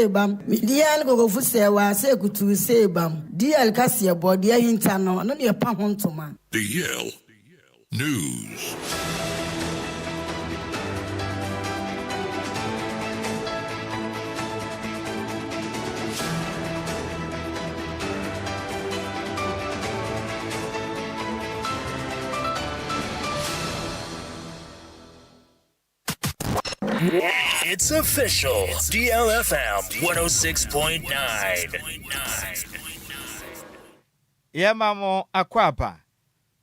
sebam. Midian go fu se wa se kutu sebam. DL kasie body hinta no no ne pa hontoma. DL News. It's official. DLFM 106.9. Yeah, mamo akwapa.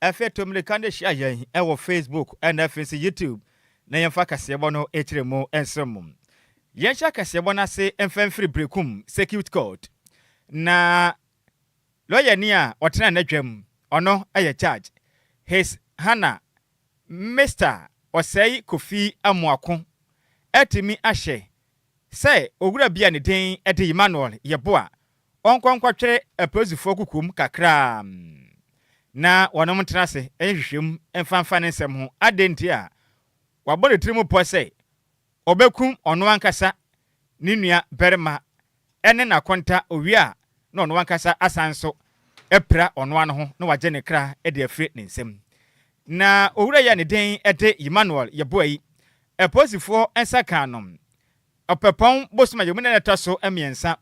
Efe tumlikande shayen ewo Facebook and efe YouTube. Na yemfa kasebo no etremo ensomum. Yensha kasebo na se emfem free brekum security court. Na lawyer nia otena na dwam. Ono aye charge. His Hana Mr. Osei Kofi Amuako. Etimi ahye say ogura bia ne den ede Emmanuel yeboa onkonkwatwe aposifo kukum kakra na wonom tenase ehwehwem emfanfa ne nsem ho adenti a wabode trimu po say obekum ono ankasa ne nua berema ene na konta owia na ono ankasa asanso epra ono ano ho na waje ne kra ede afre ne nsem na ogura ya ne den ede Emmanuel yeboa yi Eposifo ensa kanom. Opepon bosuma yomuna na taso emiensa.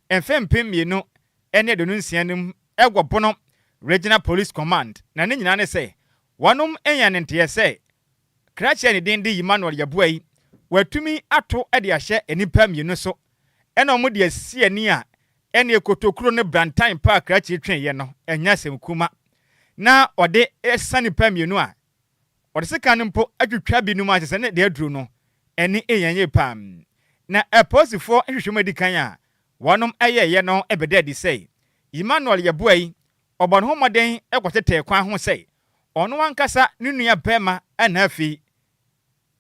Enfempem mienu ene de nunsianum egwo bono Regional Police Command. Na ne nyina ne se wanum enya ne nte se krache ne den di Emmanuel yabuai watumi ato ade ahye enipa mienu so. Ena omo de asie ani a ene ekotokuro ne Brantan Park krache twen ye no enya semkuma. Na ode esani pa mienu a Odisika nimpo atwitwa bi numa atese ne de aduru no eni eyanye pam na eposifo ehwehwem adikan a wonom ayeye no ebede di sei Emmanuel yabuai obon ho moden ekwotete kwan ho sei ono wankasa ne nua bema ana afi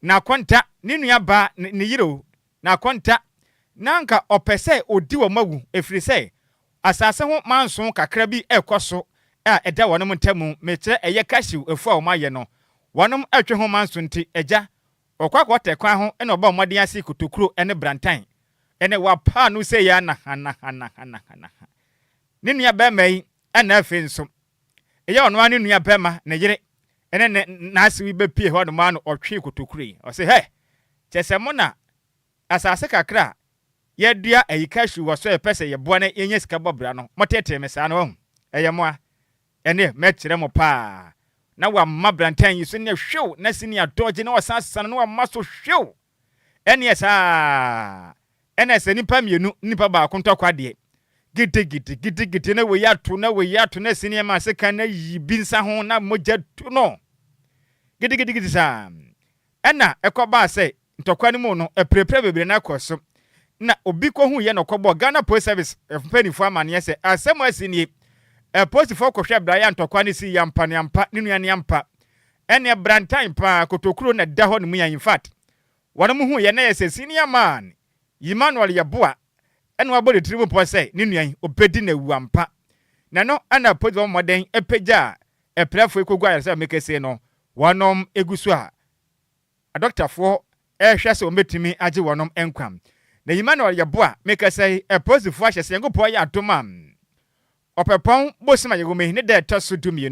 na konta ne nua ba ne yiro na konta nanka opese odi wo magu efiri sei asase ho manso kakra bi ekoso a eda wonom ntamu meche eye kashiw efu a wo maye no Wanum atwe ho manso nti eja okwakwa tekwan ho ene oba omode ase kotokuro ene Brantan ene wapa no se ya na hana ne nua bema yi ana afi nso eya ono ane nua bema ne yire ene na ase wi be pie ho no ma no otwe kotokuro yi o se he chesemo na asase kakra ye dua ayikashu wo so epese ye boa na yenye sika bobra no motete mesa no eyemo ene mekire mo pa na wa Brantan yi so ne hwew na sini adoje na wasasa na wa maso hwew ene esa ene se nipa mienu nipa ba ko ntokwa de gidi na we yato na sini ma se kan na yibinsa ho na moja tu no gidi sa ena ekoba se ntokwa ni mu no eprepre bebre na koso na obi ko hu ye no kobo Ghana Police Service efpenifo amane se asemo asini Eposifo kohwe braya ntokwa ne si yampa ne nuane yampa ene Brantan pa kotokuro na da ho ne mu ya in fact wonom hu ye na ye se senior man Emmanuel yaboa ene wabode tribu po se ne nuan obedi na wuampa na no ana posifo moden epeja eprefo ekogwa ya se mekese no wonom egusu a doctorfo ehwe se ometimi age wonom enkwam na Emmanuel yaboa mekese eposifo ahyese ngopɔ ya atoma Opepon bosima yegome ne de taso dumie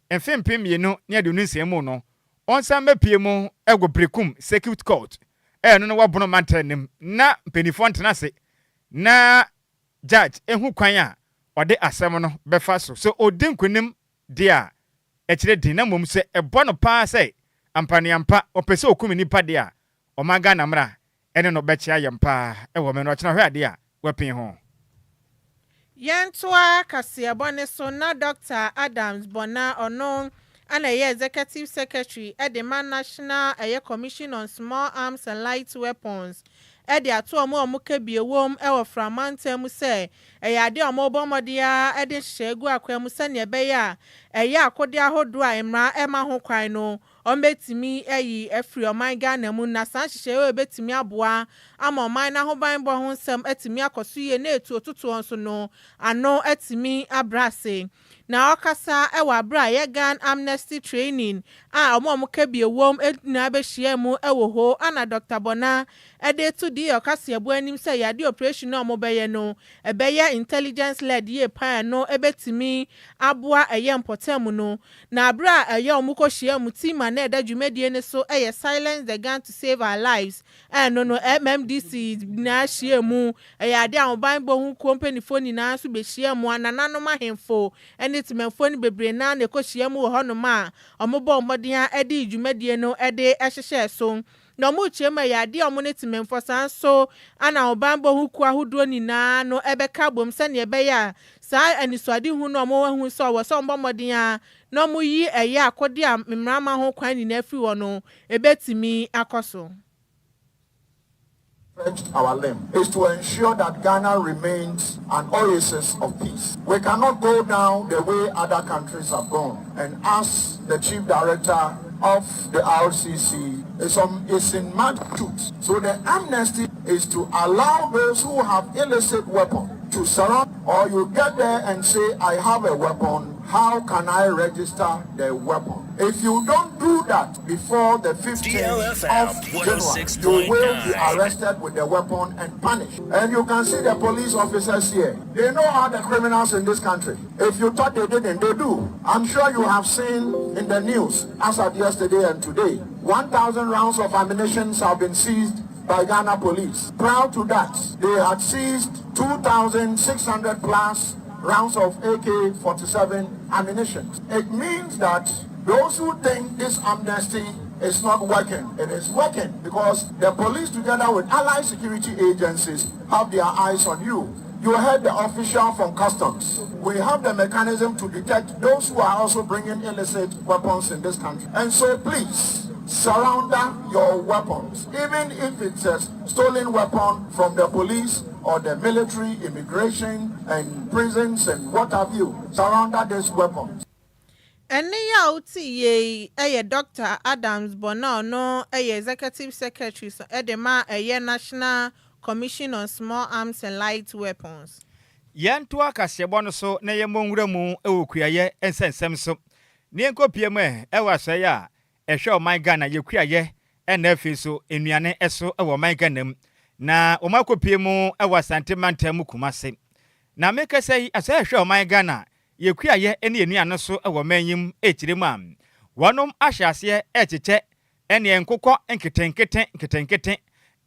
Enfempem mienu ne ade nunsiemu no onsan mapie mu ego brekum security court no wabono mantanem na penifo ntenase na judge ehu kwan a ode asem no befa so odinkunim dia ekire din na mom se ebo no pa se ampaniampa opese okumi nipa dia omaga na mra ene no bekia yempa ewo me no kina hwe ade a wapin ho Yantoa Kasiabone so na Dr. Adams Bona ono ana ye executive secretary at the National Commission on Small Arms and Light Weapons e de ato omo kabiewom e wo framantam se e ya de omo bomodia e de hyegu akwam se ne be ya e ya akode ahodo a emra e ma ho kwan no ombetimi efri oman Ghana mu na san hihye obetimi aboa ama oman na ho ban bo ho nsem etimi akoso ye na etu otutu onso no ano etimi abrase na okasa ewa bra ye Gan amnesty training omo kabie wom na behia mu ewo ho ana Dr. Bona ede to di okasa ebo anim say yade operation no omo beye no ebeye intelligence led ye pan no ebetimi aboa eye mpotem no na bra eye omo kohia mu team na eda dwumedie ne so eye silence the gun to save our lives no MMDC na hia mu eye ade amoban bo hu company phone na so be hia mu ananano mahemfo ene timenfo ni bebre na ne kohia mu ho no ma omo bo omodin ede dwumedie no ede ehyehe so no mu chema ya de omo ne timenfo san so ana obambo hu ku ahodo ni na no ebeka bom se ne ebe ya sa aniswade hu no omo hu so wo so mbomodin a no mu yi eye akode a mmrama ho kwan ni na afi wo no ebetimi akoso. Our limb is to ensure that Ghana remains an oasis of peace. We cannot go down the way other countries have gone. And as the chief director of the RCC is in mad truth. So the amnesty is to allow those who have illicit weapons to surround, or you get there and say, I have a weapon, how can I register the weapon? If you don't do that before the 15th of January, you will be arrested with the weapon and punished. And you can see the police officers here. They know how the criminals in this country. If you thought they didn't, they do. I'm sure you have seen in the news, as of yesterday and today, 1,000 rounds of ammunition have been seized by Ghana police. Prior to that, they had seized 2,600 plus rounds of AK-47 ammunition. It means that those who think this amnesty is not working, it is working because the police together with allied security agencies have their eyes on you. You heard the official from customs. We have the mechanism to detect those who are also bringing illicit weapons in this country. And so please, surrender your weapons. Even if it's a stolen weapon from the police or the military, immigration, and prisons and what have you, surrender these weapons. Ene ya uti ye Dr. Adams Bona no executive secretary so edema National Commission on Small Arms and Light Weapons. Yanto akasebo no so na ye monwura mu ewukuaye ensensem so. Ne enkopie mu ewasa ya ehwe oman Ghana yekuaye enafi so enuane eso ewo oman Ghana mu. Na omakopie mu ewasante mantam kumase. Na mekasai asa ehwe oman Ghana yekuaye ene enuane so ewo manyim ekiremu am. Wonom ahyase echeche ene enkokọ nketenketen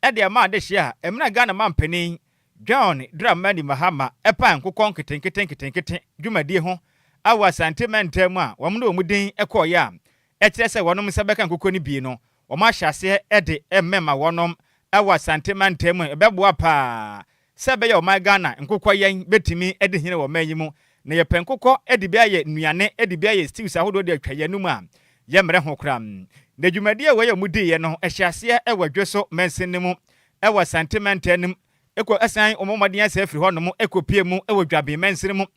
ede ma de hia emna Ghana mampani John Dramani Mahama epa nkokọ nketenketen dwumadie ho awa sentimental a womno omudin ekoya ekire se wonom sebeka nkokọ ni bi no woma hyase ede emmema wonom awa sentimental ebeboa pa sebe ya oman Ghana nkokọ yen betimi ede hine wo manyimu na ye penkokọ ede bia ye nuane ede bia ye stews ahodo de atwaye num a ye mre ho kram na dwumadie we ya mudi ye no ehyase ewadweso mensenemu ewa sentimental nim eko asan omomodin ase afiri ho no mo ekopie mu ewadwabe mensenemu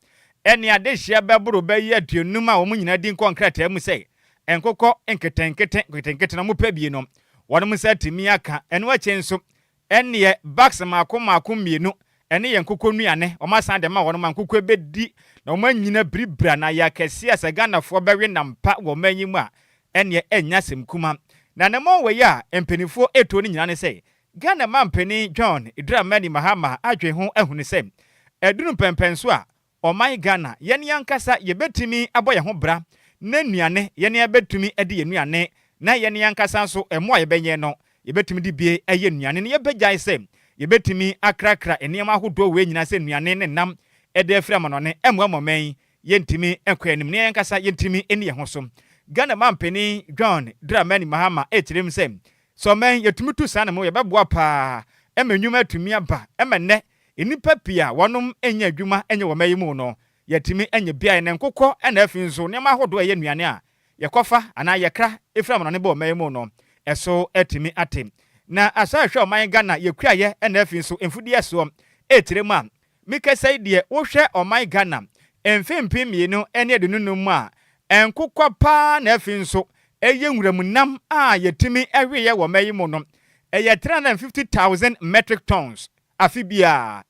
ene ade hia beboro bayi aduonum a omunyina din konkreta mu sei enkokọ nketenketen na mo pabie no wonom satimi aka ene wachenso ene bags mako mienu ene ye nkokọ nuane omasan de ma wonom nkokọ ebedi na omanyina bribra na ya kese asa Ghanafo bewe nampa wo manyimu a ene enya semkuma na nemo we ya empenifo eto ni nyina ne sei Ghana mampeni John Dramani Mahama adwe ho ehune sei edunu pempenso a oman Ghana yene yankasa yebetimi aboye ho bra na nuane yene yebetumi ede yenuane na yene yankasa so emo a yebenye no yebetumi di bie eye nuane ne yebegyae sei yebetimi akrakra enema ahodo we nyina sei nuane ne nam ede afira manone emwamoman yentimi ekwanim ne yankasa yentimi eni ye ho so Ghana mampeni John Dramani Mahama etirem sei so men yetumi tu sana mo yebeboa pa emenwuma atumi aba emenne enipa pia wonom enya adwuma enye wo mayimu no yetimi enye bia ne nkokọ ena afi nso ne ma hodo ye nuane a yekofa ana yekra efra manone bo mayimu no eso etimi atem na asa hwe oman Ghana yekuaye ena afi nso emfudi eso etirem a mikasai de wo hwe oman Ghana emfempi mienu ene de nunum a enkokọ pa na afi nso eye nwuramunam a yetimi ehweye wo mayi mu no eye 350,000 metric tons afibia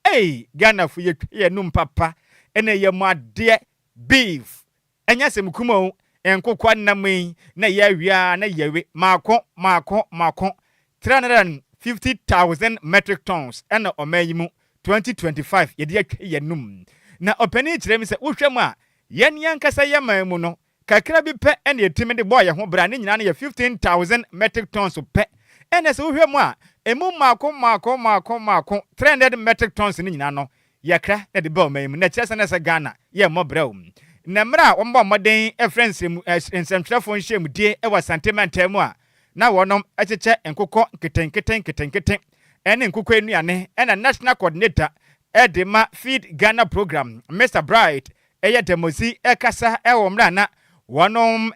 Ghana fu ye num papa ene ye made beef enya semkumo enkokwa namai na ye wia na yewe mako 350,000 metric tons ena omayi mu 2025 yede ye num na opani kirem se wohwem a yen yankasa ye man mu no kakra bi pe ene yetimi de boy ho bra ne nyina na ye 15,000 metric tons pe ene se wohwem a emu mako 300 metric tons ni nyina no yakra na de ba man mu na kirese na se Ghana ye mo bra na mra womba moden friends ensentrafo nhye die e wa sentiment mu a na wonom acheche enkokọ nketen ene nkokọ enuane ena national coordinator edema feed Ghana program Mr Bright eye demosi ekasa ewo mra na wonom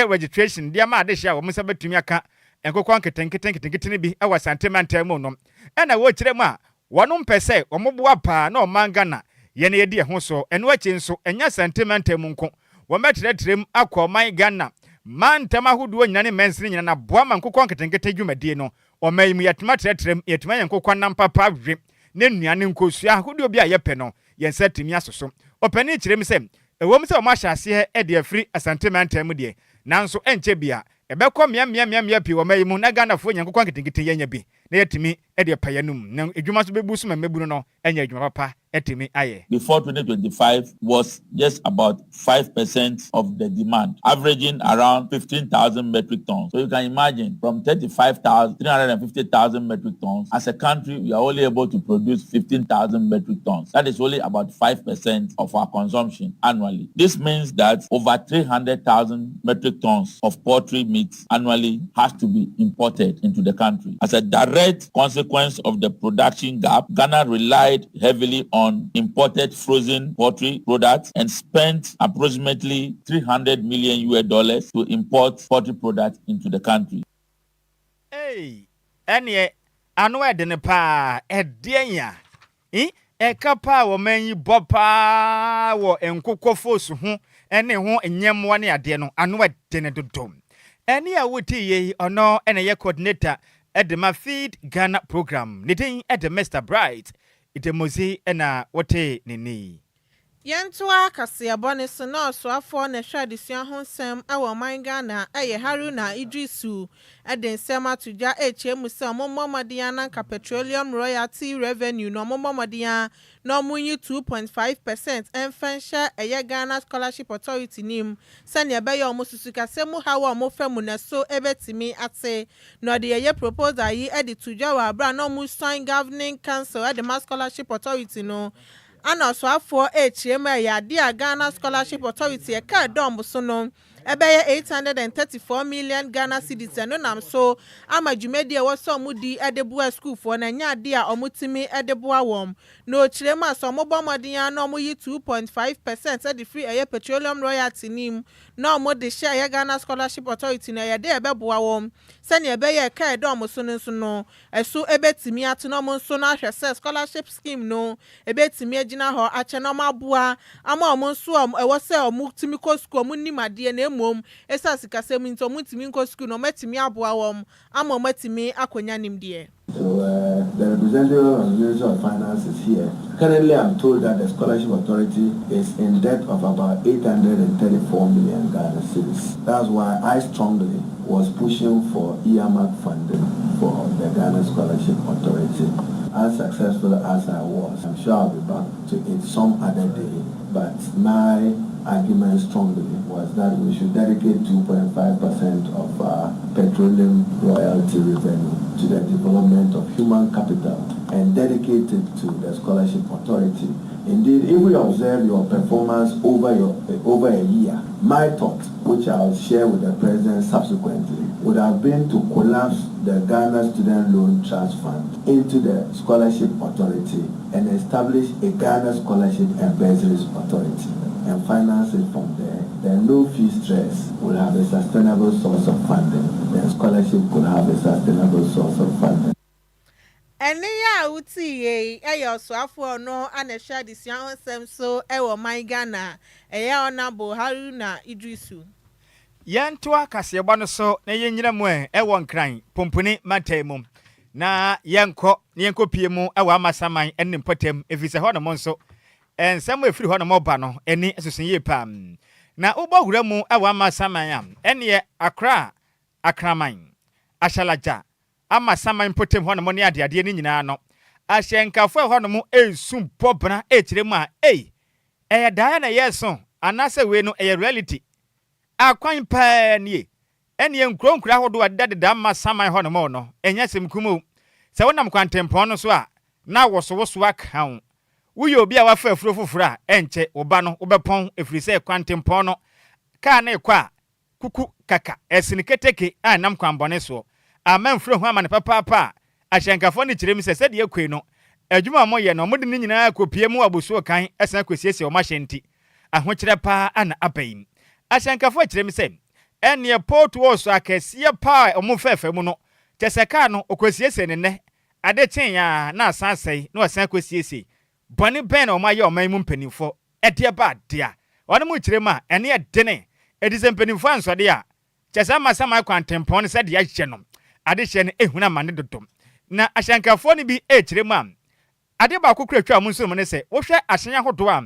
registration dia ma adehia wo msa betumi aka enkokọ nketen bi e wa sentiment mu no ena wo kire mu a wonom pese omoboa pa na omangana yene yedi ho so eno achi nso enya sentiment mu nko wo metrem akọ man Ghana man tamahudu nyane mensiri nyina na boa man kokọ nketen dwumadie no o mayimu yetma trem yetma yankokọ nam papa hwe ne nuane nkosua hudu obi a yepe no yensa timi asoso opani kirem se ewom se o ma hyase e de afiri sentiment mu de nanso enche bia ebekọ mia pi wo mayimu na Ghana fo yankokọ nketen yenya bi na yetimi e de payanum na edwuma so bebu so memeburu no enya edwuma papa etimi aye. Before 2025 was just about 5% of the demand, averaging around 15,000 metric tons. So you can imagine from 350,000 metric tons, as a country, we are only able to produce 15,000 metric tons. That is only about 5% of our consumption annually. This means that over 300,000 metric tons of poultry meat annually has to be imported into the country. As a direct consequence of the production gap, Ghana relied heavily on imported frozen poultry products and spent approximately $300 million to import poultry products into the country. Anye anu edene pa edienya ekapa wo manyi bopa wo enkokọ fosu ho ene ho enyemwa ne ade no anu edene dodom ene a woti ye ono ene ye coordinator edema feed Ghana program ne din ede Mr Bright itemozi ena wote nini Yentua kasiabone sono so afọ na hwadesua ho nsem ewo man Ghana eye Haruna Idrisu eden nsem atuja echemu se omomomadia na nka petroleum royalty revenue no omomomadia no munyi 2.5% enfensha eye Ghana scholarship authority nim sane ebe ya omosusu kasemu hawa omofemu na so ebetimi ate no de eye proposal yi edi tuja wa bra no mu sign governing council edi scholarship authority no ana so afọ echema ya dia Ghana scholarship authority e ka dom so no ebeye 834 million Ghana cedis no nam so ama dwumadi e woso mudi edebua school for na nya dia omutimi edebua wom no chirema so mobomoden na omuyi 2.5% edi free eye petroleum royalty nim na omode share ye Ghana scholarship authority na ye de ebeboa wom sane ebeye ka dom so no eso ebetimi atno mo so na hwese scholarship scheme no ebetimi agina ho ache no maboa ama omo so ewo se omutimi ko school munimade na mom esa sikasem nto mutimi nko school no metimi aboa wom ama metimi akonya nimde. So the representative of the Ministry of Finance is here. Currently, I'm told that the Scholarship Authority is in debt of about 834 million Ghana cedis. That's why I strongly was pushing for earmark funding for the Ghana Scholarship Authority. As successful as I was, I'm sure I'll be back to it some other day. But my argument strongly was that we should dedicate 2.5% of our petroleum royalty revenue to the development of human capital and dedicate it to the Scholarship Authority. Indeed, if we observe your performance over a year, my thought, which I'll share with the President subsequently, would have been to collapse the Ghana Student Loan Trust Fund into the Scholarship Authority and establish a Ghana Scholarship and Bursaries Authority and finance it from there. Then no fee stress will have a sustainable source of funding. The scholarship could have a sustainable source of funding. Ene ya uti ye eyo so afọ no anesha disian onsem so ewo man Ghana eya onabo Haruna Idrisu. Yantua kaseba no so na yenyina mu e nkran pompuni matemu na yenko pie mu e amasaman enim potem efise ho no mo nso ensem efiri ho no mo ba no eni esusun ye pam na ubogura mu e amasaman am ene akra akraman ashalaja amasaman potem ho no mo ne ade ni nyina no ahyenkafo ho no mo ensum pobna ekiremu a eye na yeso anase we no reality akwan pa nie ene nkronkura hodo adada amasaman ho no mo no enya semkumu se wonam kwantempon no so a na woso aka wo ye obi a wafa afuro foforo a enche wo ba no wo bepon efiri se kwantempon no ka na ekwa kuku kaka esiniketeke a nam kwanbone so amanfuro ho amane papa ahyenkafo ne kirem se de ekwe no adwuma mo ye no mo de ni nyina kopie mu abusuo kan esan kwesiesie o mahyenti ahokyere pa ana abayin ahyenkafo kirem se ene port wo so akasie pa o mo fefe mu no teseka no okwesiesie ne ade chen ya na asansei na osan kwesiesie bone ben o maye o man mu mpanimfo ede ba dia wona mu kirem a ene edene edise mpanimfo ansode a chesa masama kwantempon se de ya hye no ade hye ne ehuna mane dodom na ahyenkafo ne bi kirem a ade ba kokura twa mu nso mu ne se wo hwe ahyenya hodo a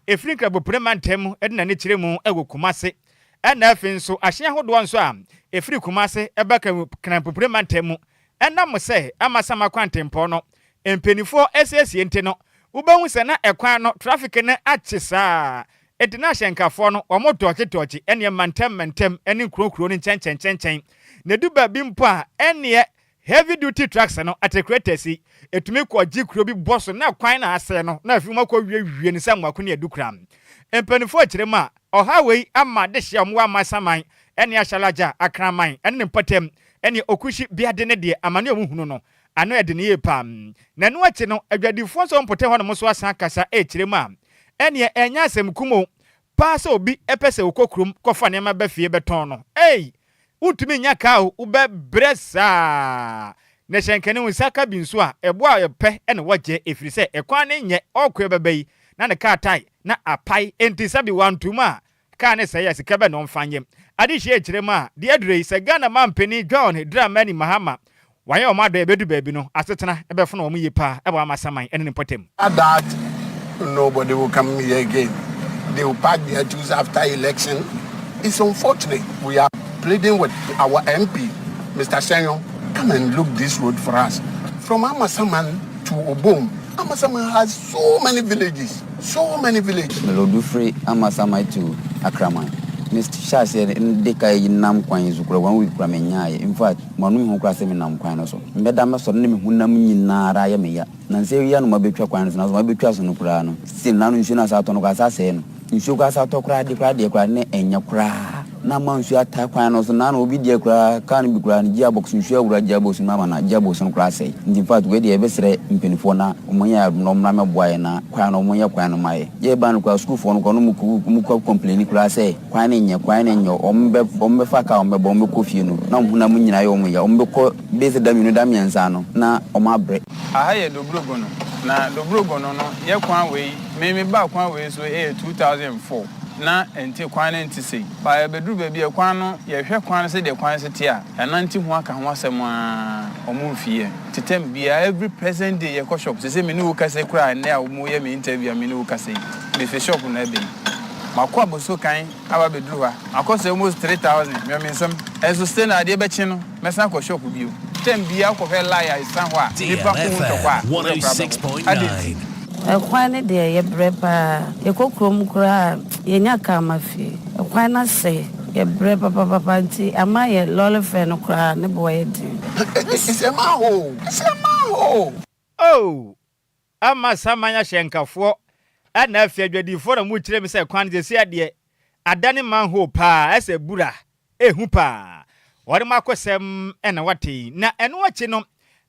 efiri krabo premantem edna ne kirem ewo kumase ena afi nso ahyenya hodo nso a efiri kumase ebaka krampo premantem ena mo se amasama kwantempon no empenifo esesie nte no ubahu se na ekwan no traffic ne achisa edina ahyenkafo no omo tochi ene mantem ene krokro ne chen ne duba bimpo a ene heavy duty trucks no atekwetesi etumi kwaji kuro bi boso na kwan na ase no na afi makwa wie ni samwako ne adukram empanifo kirema ohawei ama de hye omwa masaman ene ashalaja akraman ene mpatem ene okushi biade ne de amane omuhunu no ano ede ne yepam na no achi no adwadifo so mpote ho no mo so asan kasa kirema ene enya asem kumo paasa obi epese okokrum kofa ne ma bafie beton no utumi nya ka ube bresa ne shenkene unsaka binso a ebo a yepe ene waje efiri se ekwan ne nye okwe bebai na ne ka tai na apai enti sabi wantuma ka ne se yes kebe no mfanyem ade hye kirema de adure se Ghana mampeni John Dramani Mahama waye o mado ebedu baabi no asetena ebefo no yepa ebo amasaman ene ne potem that nobody will come here again. They will pack their dues after election. It's unfortunate. We are pleading with our MP, Mr. Senyo, come and look this road for us. From Amasaman to Obom, Amasaman has so many villages. Melodu free Amasaman to Akraman. Mr. Shase ndeka yinam kwan zukura wan wi kura menyaye. In fact, manu hu kura se menam kwan no so. Mbeda me so ne me hunam nyinara ya meya. Na nse wi anu mabetwa kwan no so mabetwa so no kura no. Sin nanu nsu na sa to no kwasa se no. Nsu kwasa to kura de kura ne enya kura. Na mansu ata kwan no so na obi de kura kan bi kura ne gia box nsu awura gia box mama na gia box no kura se. In fact, we de ebesere mpenifo na omonya no mra me boaye na kwan no omonya kwan no maye. Ye ba no kwa school fo no kono mu complain kura se kwan ne nye ombe faka ombe bombe kofie no na omhuna mu nyina ye omoya ombe ko base dam no dam yansa no na omabre aha ye dobrogo no na dobrogo no ye kwan we me ba kwan we so 2004 na enti kwan enti sei ba bedru ba bi kwan no ye hwe kwan se de kwan se tia ananti ho aka ho asem a omufie titem bia every present day ye ko shop se me ni wo kase kura na a mo ye me interview me ni wo kase be fe shop na be makwa boso kan aba bedru ha akose almost 3000 me nsem enso stay na de be chi no mesa ko shop bio tem bia ko fe liar isan ho a nipa ko to kwa 106.9 Kwan de ye brepa ye kokrom kura ye nya ka mafi kwan na se ye brepa papa nti ama ye lole no kura ne boye din it's a maho ama samanya shenkafo ana afi adwadifo na mu kire me se kwan de se ade adane manho pa ese bura ehu pa wore makosem ena wate na eno achi no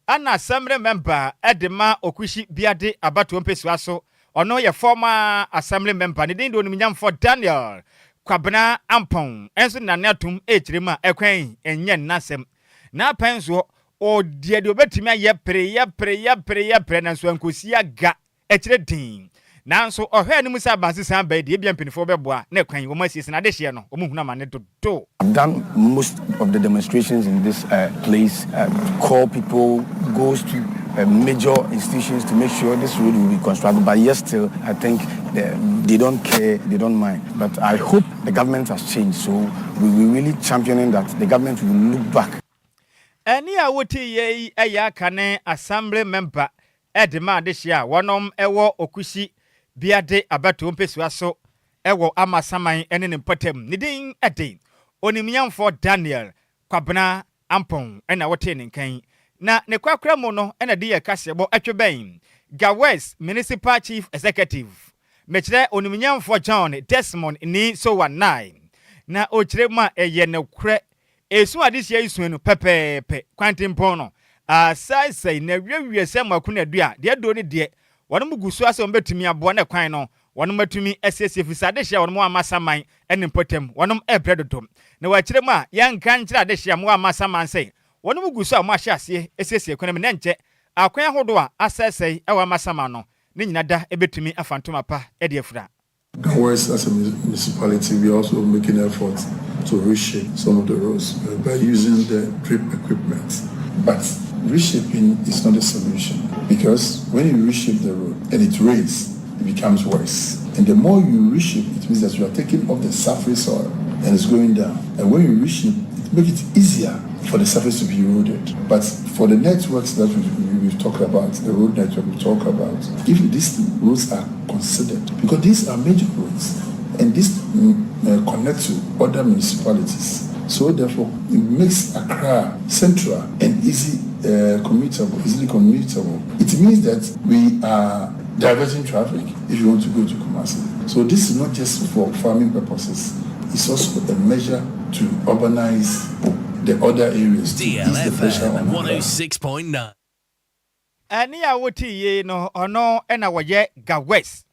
ana assembly member edema okushi biade abato mpesua so ono ye former assembly member ne din do nyamfo Daniel Kwabena Ampon enso nane atum ekirema ekwan enye nasem na penso o die de obetimi aye pre na so ankosi aga ekire din nanso ohwe ne musa banse san ba die bia mpenifo beboa na kwan wo masisi na de hye no omo huna ma ne dodo. I've done most of the demonstrations in this place, call people, goes to major institutions to make sure this road will be constructed. But yet still, I think they don't care, they don't mind. But I hope the government has changed. So we will really championing that the government will look back. Any a woti ye eya kane assembly member edema de hia wonom ewo okushi biade abato mpesua so ewo amasaman ene ne mpatam ne din eden onimyamfo Daniel Kwabena Ampon ena wote ne nkan na ne kwakra mu no ena de ye kasebo atweben Gawes Municipal Chief Executive mechire onimyamfo John Desmond ni so 19 na ochirema eye ne kure esu adisia isu no pepepe kwantimpon no sai na wiawie se makuna dua de do ne de wonom gusu ase ombetumi abo na kwan no wonom atumi asiesie fisade hia wonom amasaman ene potem wonom ebredodom na wachire mu a yanka nkyira de hia mo amasaman sei wonom gusu a mo ahia ase asiesie kwan me nche akwan hodo a asesei ewa amasaman no ne nyina da ebetumi afantoma pa e de afura. Enquires as a municipality, we are also making efforts to reshape some of the roads by using the drip equipment. But reshaping is not a solution, because when you reshape the road and it rains, it becomes worse. And the more you reshape, it means that you are taking off the surface soil and it's going down. And when you reshape, it makes it easier for the surface to be eroded. But for the networks that we've talked about, the road network we talk about, if these roads are considered, because these are major roads, and these connect to other municipalities, so therefore it makes Accra central and easily commutable. It means that we are diverting traffic if you want to go to Kumasi. So this is not just for farming purposes, it's also a measure to urbanize the other areas. DLFM 106.9. Ani a woti ye no ono ena woye Gawes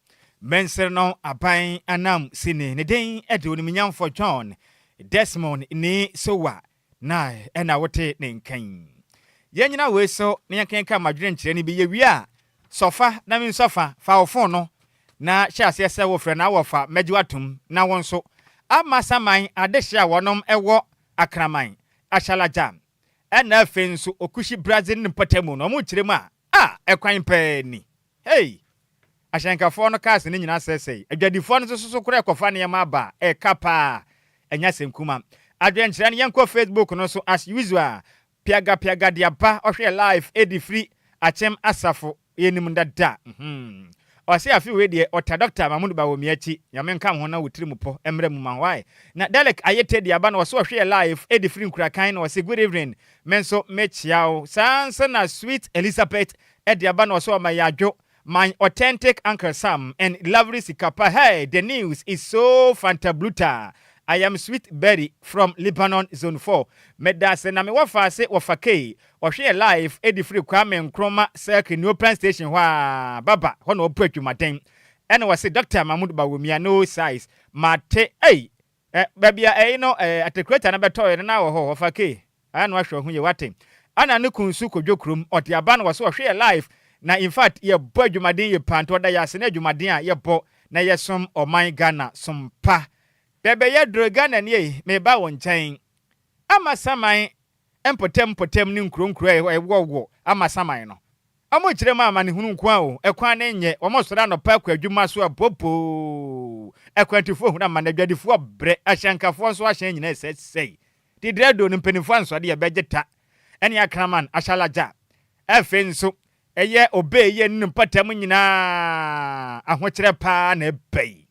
menser no aban anam sini ne den ede onimnyamfo John Desmond ni sowa na ena wote ne nkan ye nyina we so ne yankenka madwene nkyere ni bi ye wi a sofa na min sofa fa ofon no na hya ase wo frɛ na wofa magwatum na won so amasaman adehya wonom ewo akraman ashalaja ena fenso okushi Brazil ne patamu no mu kyerem a ekwan pani hey ashankafo no cars ne nyina sesei adwadifo no so kura ekofa ne yama ba ekapa enya senkuma adwenkyerɛ ne yanko Facebook no so as usual piaga dia ba ohwe live edi free achem asafo yenim dada Ose afi we de ota doctor Mamudu ba wo miachi nyame nka ho na wotiri mu po emre mu manwai na Dalek ayete de aba na so hwe live edi free nkura kan na wose good evening menso mechiao sansa na sweet Elizabeth edi aba na so ma yadwo my authentic Uncle Sam and lovely Sikapa. Hey, the news is so fantabluta. I am Sweet Berry from Lebanon Zone 4. Medase na me wafa se wafake. Ohwe live edi free kwame nkroma circle new plan station wa baba hono opretwu maden. Ene wase Dr. Mahmoud Bawumia no size. Mate babia no atekreta na beto na wo ho wafake. Anu ahwe hu ye wate. Ana ne kunsu kodwokrum oti aba na wase ohwe live. Na in fact ye bo adwumaden ye panto da yase na adwumaden a ye bo na ye som oman Ghana sompa. Bebe ye dro Ghana ne me ba won nkyɛn amasaman empotem ni nkronkro ewo amasaman no amo kyerɛ ma amane hunu nko a o ekwan ne nye omo sora no pa kwa adwuma so abopo ekwantifo hu na manadwadifo bre ahyankafo so ahyan nyina sesei di dredo no mpanifo anso de ye begeta ene akraman ashalaja efenso eye obe ye nmpatam nyina ahokyerɛ pa na ebai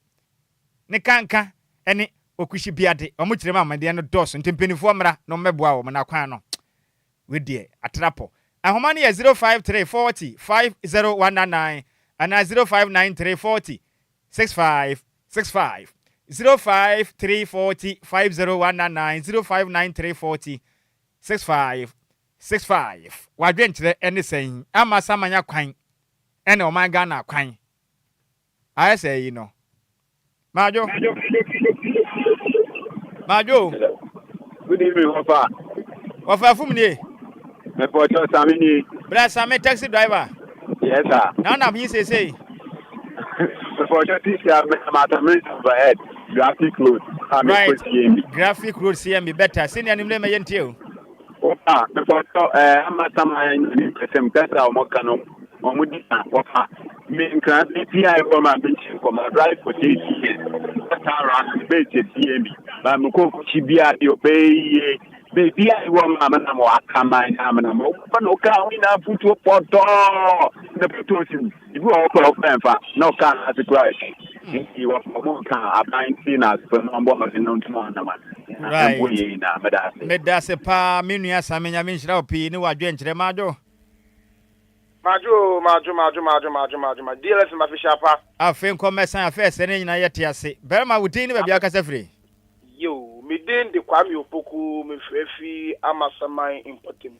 ne kanka ene okushi biade omo kyerɛ ma amade no doso ntempenifo mra no meboa wo na kwan no we die atrapo ahoma ne 053405019 ana 059340655 053405019 059340655 wadwenkyerɛ ene sɛn ama samanya kwan ene o man Ghana kwan ayɛ yi no Majo. Good evening, Wafa. Wafa fumni. Me Adjoa Sammy ni. Bra Sammy taxi driver. Yes sir. Na me say. Before this year, I'm overhead. Graphic road. Right. Graphic road CMB better. Senior name yentio. Before I'm at some better or more canon. Me can be from my beach from a drive for 8 years. That's around the base CMB. But Moko Chibia, you pay. Baby, I want Mamma Wakama and Amana. Panoka, we now put your pot the protein. You are all of no can as a price. You are more car, a blind sinners for number of the known to right. Medase pa Minia Samina Minchrapi, no adventure, Majo. Majo, DLFM official pa. I think commerce affairs and in Ayatiasi. Berma would think about Yaka Yo, me den de Kwame Opoku, me frefi amasamai importim.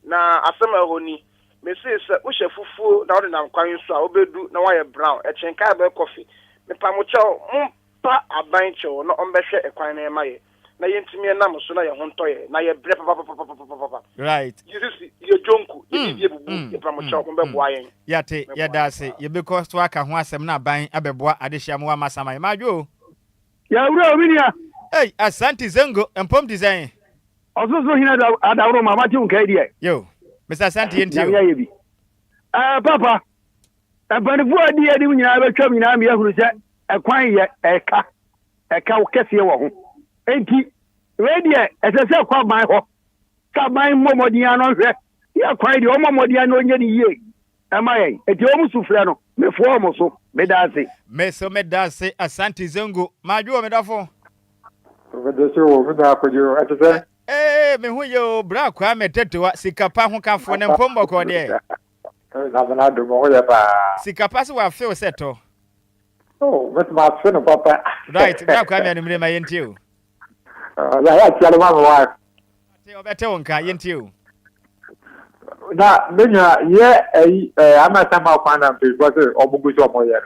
Na asama honi, me say we fufu na na kwan so a obedu na why brown e chenka be coffee. Me pa mo chaw mpa aban chaw na ombehwe ekwan na emaye. Na yentimi na mo so na ye hontoye na ye bre papa. Right. You see ye jonku, ye bubu, ye pa mo chaw ko be boa yen. Yate, ye dase, ye because to aka ho asem na aban abeboa adehia mo amasamai. Majo. Ya wura obinia. Hey, Asante Zengo and Pom Design. Also, here at our room, Matthew Kadia. Yo, Mr. Santi and you. Papa, but if you are dear, you have a trouble in Army who said, a quiet a cow Cassia. Ain't he? Ready, as I said, call my home. Come my Momodiano. You are quite your Momodiano in ye. Am I? At your Musuflano, me form so, Medase. Meso Medase, Asante Zengo, my jewel medafo. Eh, me hu yo bra kwa meteto sikapa ho kafo ne mpombo ko de. Sikapa so wa feel seto. Oh, but my friend papa. Right, bra kwa me anumre ma yentio. Ya tiare ma wa. Te obete wonka yentio. Na menya ye amasama kwana mpe because obugu so mo ye.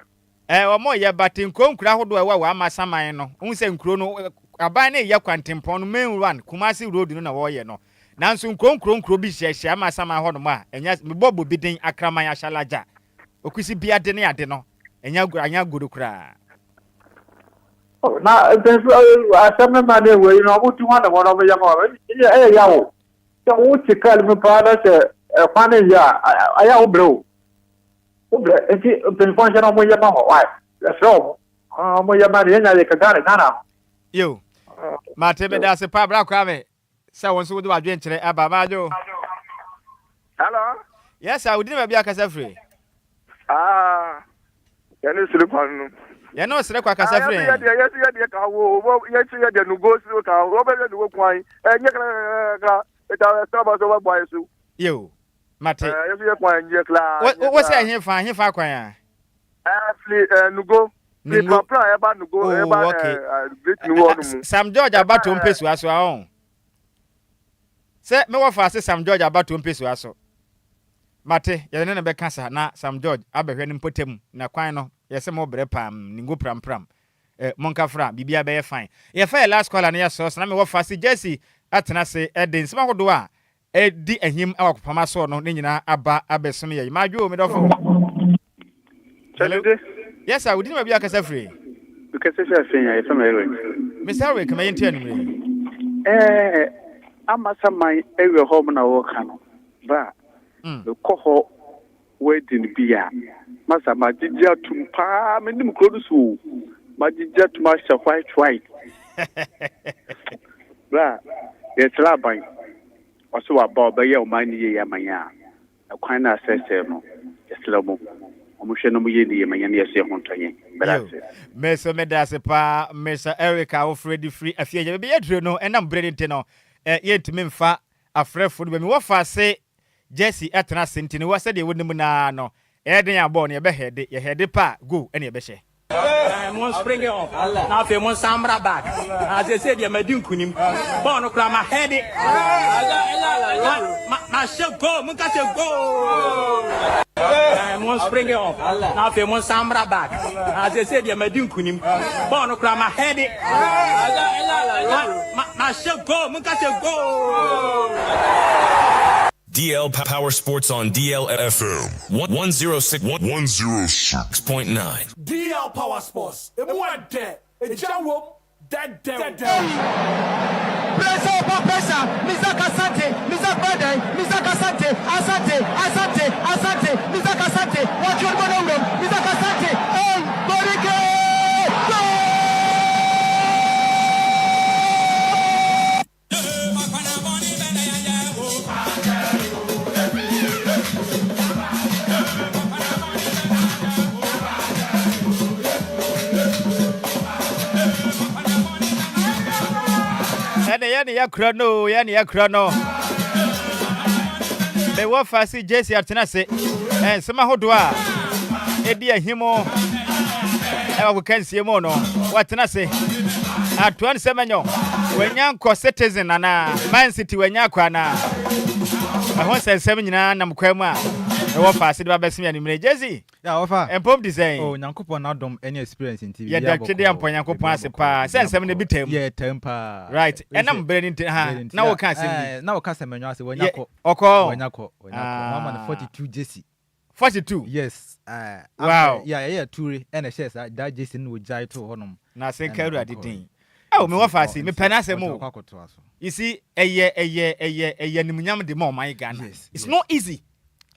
Omo ye batin konkura hodo wa amasaman no. Unse nkuro no aban na ye kwantempon no main one Kumasi road no na wo ye no. Nanso nkronkro bi hyehye amasaman ho no ma enya mebobo bidin akraman ahyalaja. Okusi bia de ne ade no. Anya gudu kra. Oh na asama ma de we no obutu ho na wo no be ya ma. Ya wo. So wo tikal me pa na se kwane ya aya obro. Obro enti pension no mo ya ma ho wa. So mo ya ma de nya ye ka Ghana. Yo. Mate me da se pa bra kwa me. Say won so do adwenkyere aba majo. Hello. Yes, I would never be akasa free. Yene sire kwanu. Ya no sire kwa kasa free. Ya ka wo ya no go sire ka wo be no go kwan. Nye ka eta staba so ba boy so. Yo. Mate. Ya kwan nye kla. What say here fa kwan ya? No go. Sam George about umpesu aso ahon. Se me wo fa se Sam George about umpesu aso. Mate, ye ne be kasa na Sam George abehwe ne mpotem na kwan no ye se mo bre pam ningo pram. Monka fra bibia be fine. Ye fa last call na ye so na me wo fa se Jessy atena se edin sima hodo a edi ahim awakopama so no ne nyina aba abesom ye. Madwo me dofo. Hello. Yes, I would never be a casa free. Because if you're saying I am a Miss Harry, come in, tell me. I'm a my every home now, Wakano. But the coho waiting beer. Massa, my dear to palm in the Kurusu, my dear to Master White. Blah, yes, Rabbi. Also, about by your money, Yamaya. A kind of says, yes, Lomo. Meso medase pa Mr. Erica Alfred free afia be yedro no enam brede no yet memfa afre food be me wo fa se Jessy atena senti ne wo se de wonum na no den abo ne be head ye head pa go ene be she Mon spring it off. Now if mon samra back. As I said, you may do kunim. Bono kra my head. My shall go. Muka shall go. Mon spring it off. Now if mon samra back. As I said, you may do kunim. Bono kra my head. My shall go. Muka shall go. DL Power Sports on DLFM 106.9. DL Power Sports. It went there. It jawum. Dead. Pressure, Mr. Kasante, Mr. Bade, Mr. Kasante, Asante, Mr. Kasante, watch your room, Mr. Kasante, hey, Borike, go! Yani ya krono. Be wo fasi Jessy atenase. Sema hodwa. Edi ahimo. Ewa kansie mo no. Watenase. Atuan semenyo. Wenyanko citizen ana Man City wenyako ana. Ahon sensem nyina na mkwam a. Wo fasi de babesimi animre Jessy. Ya ofa. Empom design. Oh, nyankopon na dom any experience in TV. Ya da twede ampon nyankopon ase pa. Sensem ne bitem. Yeah, temper. Right. Enam branding ha. Na wo kan asem. Na wo kan semenyo ase wenyako. Wenyako. Mama na 42 Jessy. 42. Yes. Wow. Yeah, Turi and a shares that Jessy no jai to honum. Na sen karu adidin. Oh, me wafasi me penase mo. You see, a nimunyam de mo my Ghana. It's not easy.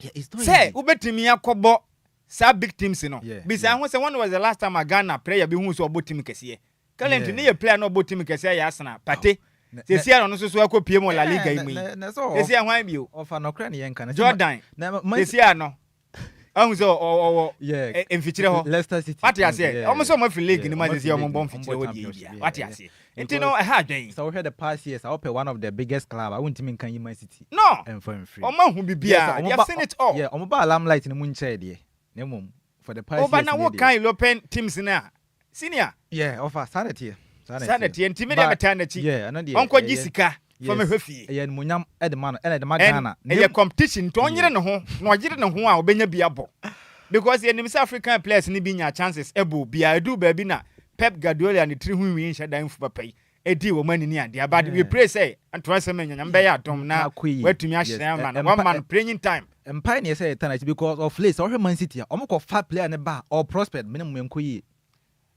Yeah, it's not say, easy. ubetimi akobo sa big teams no. Yeah, Bisa who say when was the last time a Ghana player be who so about team kesiye. Currently ne player no about team kesiye ya Arsenal. Pate. Se sia no so akọ pie mo La Liga imi. Se sia hwan bi o. Ofa no kra ne yen kan. Jordan. Se sia no. Ahun so yeah. Emfichire ho. Leicester City. What you say? Almost so free league ni ma se sia mo bon fichire wo di bia. What you say? Enti no ha dwen. So we had the past years I open one of the biggest club. I won't even can Man City. No. And for free. O ma hu bibia. You have seen it all. Yeah, omo ba limelight ni mu nche de. Nemum for the past years. Over na what kind European teams na? Senior. Yeah, offer sanity. Sanity enti me dey maternity. Yeah, no dey. Onko gisika from ehwefie. Yeah, munyam edman and the Ghana. And competition to onyere ne ho, no onyere ne ho a obenya bia bo. Because the South African players ni bi nya chances ebo bia do ba bi na Pep Guardiola and the three who win shadan fu papa. Edi wo mani ni ade but we pray say antoa sem nyanyam be ya dom na watumi ahye man one man playing time. Empire ne say eternity because of place or Man City omko fat player ne ba or prospect minimum enkoyi.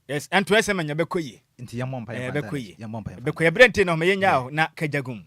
Yes, antoa sem nyanya be koyi. Nti yamon pa be koyi. Be koyi brente no me yenya na kajagum.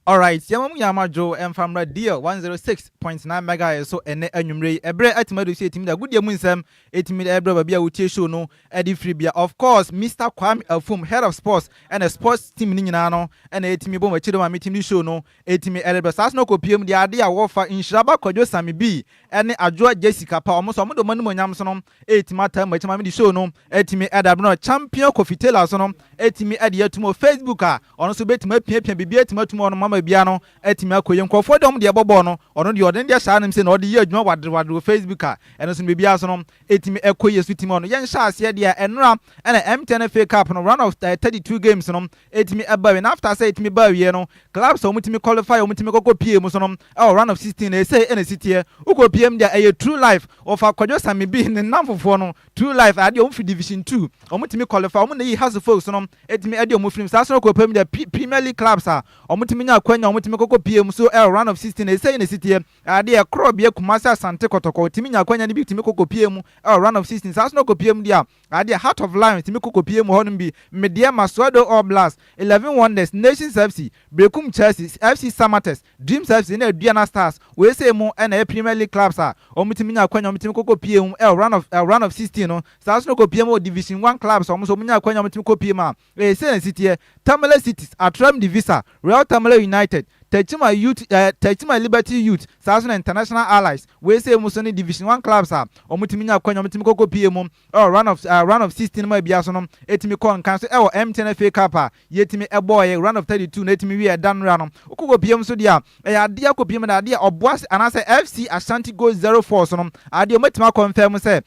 All right, Yamam Joe and Famra Deal 106.9 megahertz so ene anwumre ebre atimado see timi da good ye munsam etimi da ebre babia wutie show no edi free bia of course Mr. Kwame Afum head of sports and a sports team ni nyina no and etimi bom achido ma meeting show no etimi ebre sas no kopiem dia ade a wo fa Nhyiraba Kwadwo Sammy B ene Adjoa Agyei Sikapa omo do manum nyam so no etimi atam ma chima me show no etimi edab no champion Kofitela so no etimi ade atumo Facebook a ono so betima pia bibia etimi atumo no mama bia no etimi akoye nkofo dom de bobo no ono de ode de sha nam se na ode ye adwuma wadre Facebook a eno so bibia so no etimi akoye so timi ono yen sha ase de enra na M10 FA Cup no run of 32 games no etimi abawe na after say etimi bawe no clubs so mutimi qualify mutimi kokko PM so no run of 16 na say na sitie ukọ PM de True Life of Kwadwo Sammy B ne namfofo no True Life ade o Division 2 o mutimi qualify o na yi has folks no etimi ade o mu film sa so ko PM de Premier League clubs a o mutimi nya kwanya o mutimi kokko PM so run of 16 na say na sitie ade e krobie Kumasi Asante Kotoko timi nya kwanya ne bi timi kokko PM run of 16 sa so ko PM dia ade Heart of Lions timi kokko PM ho no bi Media Maswado All Blast 11 Wonders Nations FC Brekum Chelsea FC Samates Dreams FC na Aduana Stars we say mo na Premier League clubs a o mutimi nya kwanya o mutimi kokko PM run of 16 no sa so ko PM Division 1 clubs o mo so nya kwanya o mutimi kokko PM a say na sitie Tamale Cities Atram Divisa Real Tamale United Techima Youth Techima Liberty Youth Southern International Allies we say Musoni Division 1 clubs are omutimi nya kwanya omutimi kokko PM run of 16 ma bia so no etimi kon kan so e M10 FA Cup yetimi eboy run of 32 na etimi wi dan run kokko PM so dia e ade akọ PM na ade oboas anase FC Ashanti Gold 04 so no ade ometima confirm say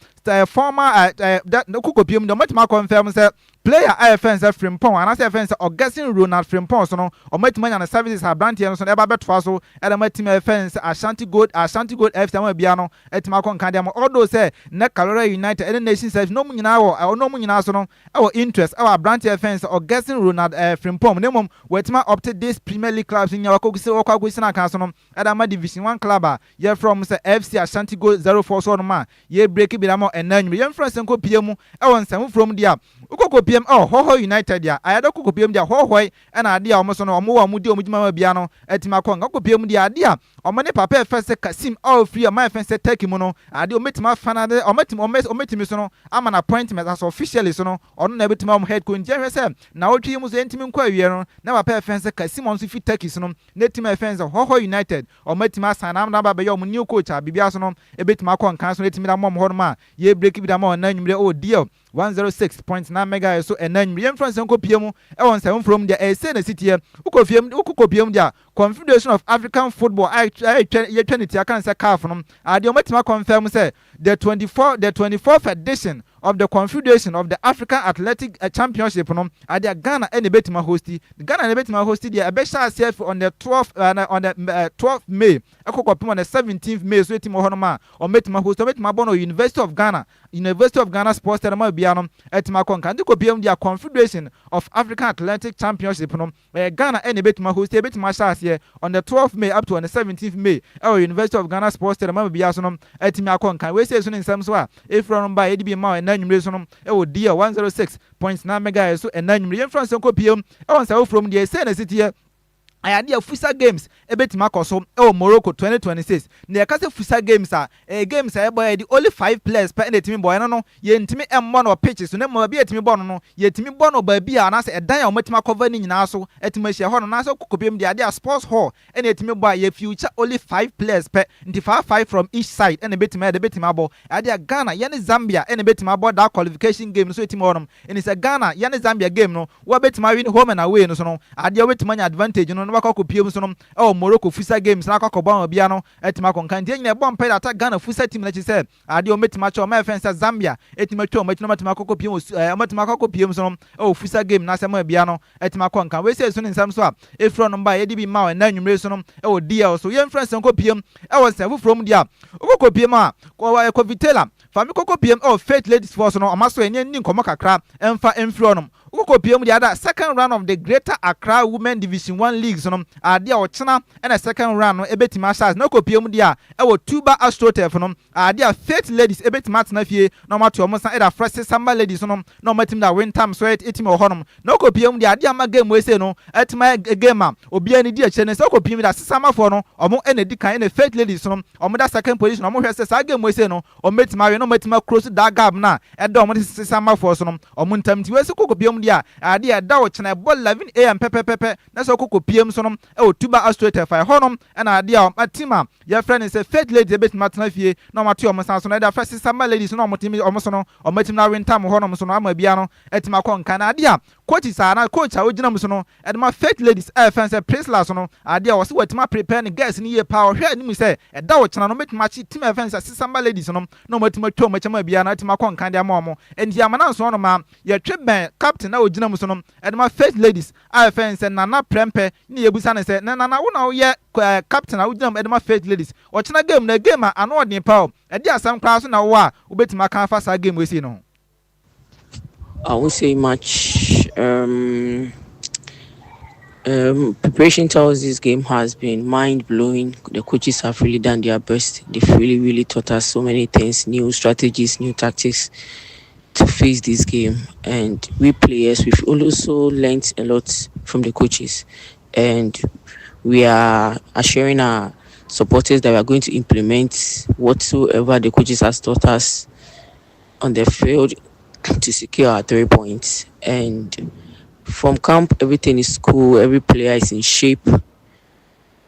former that no Kukopim, the much more confirm say player IFNs Frimpong, and as FNs or guessing Ronald Frimpong, so no, or much money and services have brand here, and so never bet Faso, and my team FNs Ashanti Gold F. Biano, at Macon Candiam, all those say, Necalora United, any nation says no money now, or no money now, so no, our interest, our brand FNs or guessing Ronald Frimpong, minimum, where my opted this Premier League clubs in your Coxina Castle, and my Division 1 club, yeah, from FC Ashanti Gold 04 Sonoma, ye break it and then young friends and copium, I want some from the app. PM Ho United ya I had a cook PM dia ho hoy and idea almost on more mudio mujima biano at Macon PM the idea or money papa first Kasim all free of my fence take mono I do meet my fan or met me I'm an appointment as officially so or never to mom head coin JSM now to you must intimate query never pay fence Kasim on if you take his no net my fence of Ho United or met my son I'm number by your new coach Bibiasono a bit Macon cancel it me that mom horma ye break it down and then oh deal 106.9 mega so and then real France uncle PM on 7 from the Senate City Ukopiem dia Confederation of African Football I Trinity I can't say car from Adiomatima confirm say the 24th edition of the Confederation of the African Athletic Championship at the Ghana and the Betima hosted the Ghana and the Betima hosted the Abesha CF on the 12th May Ekopim on the 17th May so Etimo Honoma or Metima host Metima Bono University of Ghana Sports Terama Biano Etima Konkan Kopim the Confederation of African Athletic Championship Ghana and the Betima hosted Betima Shas here on the 12th May up to on the 17th May our University of Ghana Sports Terama Biasono Etima Konkan we say so in some so if run by ADB Mao and then you know dear 106.9 mega so and then you France PM I want from the Senate City I had the Fusa Games a bit Makoso Morocco 2026. The Casa Fusa Games are games boy the only 5 players per the team boy no ye ntimi M1 or pitches so no be etimi bono no ye timi bono ba bia na se edan ya ometima cover ni nyina so etima hye ho no na so kokopiem the sports hall and etimi boy ye future only 5 players per nti 5 from each side and betima the betima ball ade Ghana ye Zambia and betima ball that qualification game so etimi honum and it's a Ghana ye Zambia game no wa betima win home and away no so no ade betima advantage no wakɔ piem so no Morocco Fusa Games na akɔ ba bia no etima konkan tie nyina bɔ mpɛ ata Ghana Fusa team na chi sɛ ade o metima chɔ ma fɛnsa Zambia etima twɔ ma metima akɔ piem metima akɔ piem so no Fusa Game na sɛ ma bia no etima konkan we sɛ so ne nsam so a efro no ba ye di bi ma na nwumre so no DL so ye mfrɛ sɛ nkɔ piem sɛ foforo dia okɔ piem a kɔ Vitela fami kɔ piem Faith Ladies Force no amaso enye ni nkɔmɔ kakra emfa emfro no Ukoko PM the other second round of the Greater Accra Women Division 1 League so no ade a China and a second round no ebetima stars no ko PM dia Tuba Astrotef no ade Faith Ladies ebetima tena fie no mato omo san e fresh Samba Ladies no no matim da win time so etim honom no ko PM dia ade ama game we say no etima game a obi ani di ache ne so ko PM da sesama for no omo ene di kan ene Faith Ladies no omo da second position omo hwese sa game we say no omo metima we no matima cross that gap na edo omo sesama for so no omo ntam ti we se ko PM dia ade da wo chena ball 11 am pepepepe na so kokɔ PM so no Tuba Astrotef fa honom na ade a matima ya friend say Faith Ladies betima tena fie na mato omo san so na da first Samba Ladies no omo timi omo so no omo timi na win time honom so no ama bia no etima kɔ nka na ade a coach sa na coach a ogina mu so no edema Faith Ladies fan say Priscilla so no ade a wo se watima prepare ne girls ni ye power hwɛ ni mu say da wo chena no metima chi team fan say Samba Ladies no no matima twɔ omo chama bia na etima kɔ nka de ama omo enti amana so no ma ye tweben captain na ogina mu so no edema Faith Ladies fan say nana prempe ni yebusa ne say nana wo na wo ye captain a ogina mu edema Faith Ladies o chena game na game a ano odin pa o edi asam kra so na wo a obetima kan fa sa game we see no. I won't say much. Preparation towards this game has been mind-blowing. The coaches have really done their best. They've really taught us so many things, new strategies, new tactics to face this game. And we players, we've also learned a lot from the coaches. And we are assuring our supporters that we are going to implement whatsoever the coaches has taught us on the field to secure our 3 points. And from camp, everything is cool, every player is in shape,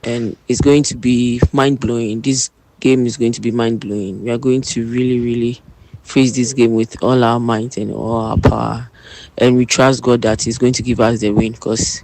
and it's going to be mind-blowing. This game is going to be mind-blowing. We are going to really face this game with all our might and all our power, and we trust God that He's going to give us the win, because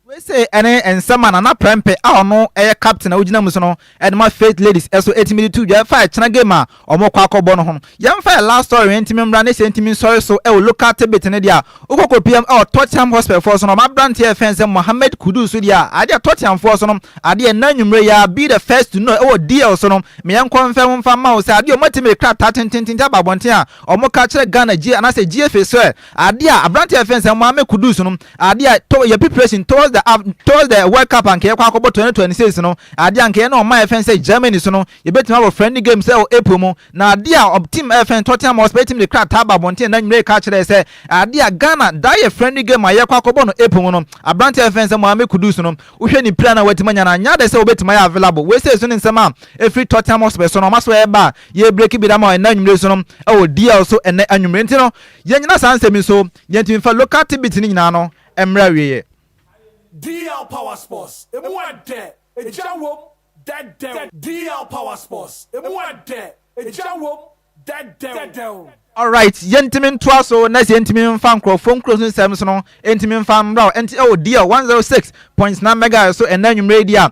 we say ene ensama na prempe a ono captain a ugina muso no and my faith ladies eso 8 minutes to fight chana game a omo kwa akọbọ no ho yemfa last story entimi mra ne sentimi sorry so e local tebet ne dia ukoko PM Tottenham Hotspur for so no ma brand here fence Mohammed Kudus so dia ade Tottenham for so no ade na nwumre ya be the first to know e deal so no me yan confirm mfa ma o say ade o matime kra tatentintin ta babonten a omo ka kire Ghana G and I say GFA so ade a brand here fence Mohammed Kudus no ade your preparation towards the World Cup and kwa akọbọ 2026 no ade anke na o ma fence Germany so no ye betima for friendly games say o April mo na ade a team FN Tottenham Hotspur team de kra ta babonten na nwumre ka kire say ade a Ghana die friendly game a ye kwa akọbọ no April no abrante FN say Mohammed Kudus no uhwe ni plan na wetima nya na nya de say obetima ya available we say so ni nsema every Tottenham Hotspur so no maso e ba ye break bi da ma na nwumre so no e o deal so ene anwumre nti no ye nyina sansemi so ye ntimi fa local tibit ni nyina no emra wiye DL Power Sports. Emuade. Ejawom. Dead. DL Power Sports. Emuade. Ejawom. Dead. All right, yentimin twaso na yentimin fan crofon closing service no yentimin fan bra enti dear 106.9 mega so enanyum radio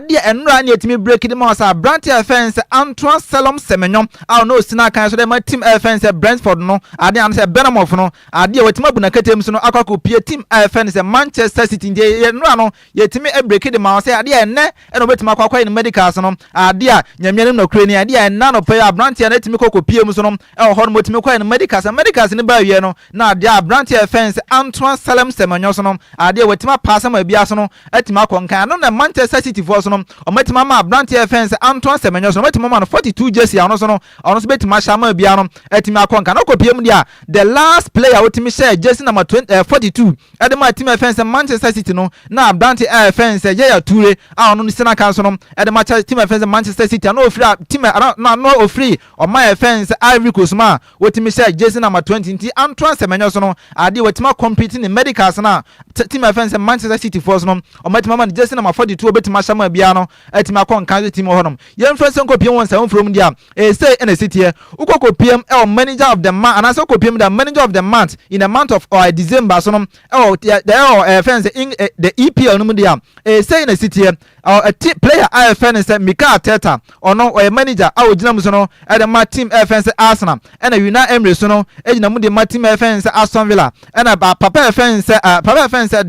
dia enra na yetimi break the mouse brand offense Antoine Salom Semenyo no sina kan so dem team offense Brentford no ade an say Benham no ade wetima buna katem so no akako pie team offense Manchester City je enra no yetimi break the mouse ade enne eno betima kwakwa in medicals no ade a nyamyanim no krani ade enna no pay brand ya netimi kokko pie mu so no ho no motimi and medicals in ba wie no na dia branch offense Antoine Salem Semenyo so no ade wetima pass am bia so no atima konkan no na Manchester City for so no o metima ma branch offense Antoine Semenyo so no metima ma 42 Jessy ono so no betima shama bia no atima konkan no kopiem dia the last player wotimi share Jessy number 42 ade ma team offense Manchester City no na branch offense Yaya Toure ono sina kan so no ade ma team offense Manchester City no ofri team no ofri o my offense Ivory Coast ma wotimi Jessy number 20 nti Antoine Semenyo so no ade wetima competing in medicals na team offense Manchester City force no o metima man Jessy number 42 obetima shama bia no atima kon kan team ho no yem friends ko piem won say from dia say in the city here ukoko piem manager of the month and also ko piem the manager of the month in the month of December so no fans the EPL no dia say in the city here a player IFN say Mika Teta or no or manager awogina so no at the team offense Arsenal and a Una Emre so no ejina mu de team offense Aston Villa and a papa offense